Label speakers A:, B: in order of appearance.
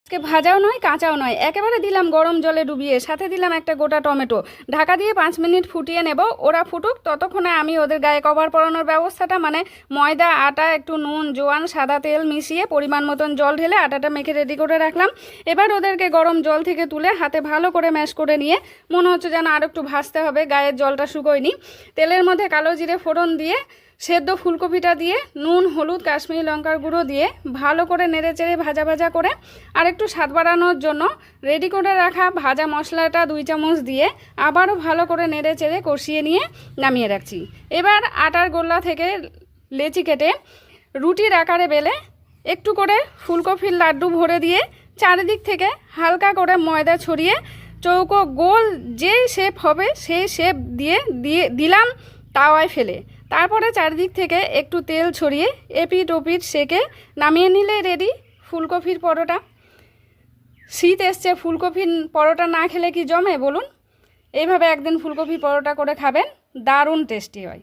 A: আজকে ভাজাও নয় কাঁচাও নয়, একেবারে দিলাম গরম জলে ডুবিয়ে, সাথে দিলাম একটা গোটা টমেটো। ঢাকা দিয়ে 5 মিনিট ফুটিয়ে নেব। ওরা ফুটুক, ততক্ষণে আমি ওদের গায়ে কভার পরানোর ব্যবস্থাটা, মানে ময়দা, আটা, একটু নুন, জোয়ান, সাদা তেল মিশিয়ে পরিমাণ মতন জল ঢেলে আটাটা মেখে রেডি করে রাখলাম। এবার ওদেরকে গরম জল থেকে তুলে হাতে ভালো করে ম্যাশ করে নিয়ে, মনে হচ্ছে যেন আর একটু ভাজতে হবে, গায়ের জলটা শুকোয়নি। তেলের মধ্যে কালো জিরে ফোড়ন দিয়ে সেদ্ধ ফুলকপিটা দিয়ে নুন, হলুদ, কাশ্মীরি লঙ্কার গুঁড়ো দিয়ে ভালো করে নেড়ে চেড়ে ভাজা ভাজা করে আর একটু স্বাদ বাড়ানোর জন্য রেডি করে রাখা ভাজা মশলাটা 2 চামচ দিয়ে আবারও ভালো করে নেড়ে চেড়ে কষিয়ে নিয়ে নামিয়ে রাখছি। এবার আটার গোল্লা থেকে লেচি কেটে রুটির আকারে বেলে একটু করে ফুলকপির লাড্ডু ভরে দিয়ে চারিদিক থেকে হালকা করে ময়দা ছড়িয়ে চৌকো গোল যে শেপ হবে সেই শেপ দিয়ে দিলাম তাওয়ায় ফেলে। তারপরে চারিদিক থেকে একটু তেল ছড়িয়ে এপিট ওপিট সেকে নামিয়ে নিলে রেডি ফুলকপির পরোটা। শীত এসছে, ফুলকপির পরোটা না খেলে কি জমে বলুন? এইভাবে একদিন ফুলকপির পরোটা করে খাবেন, দারুণ টেস্টি হয়।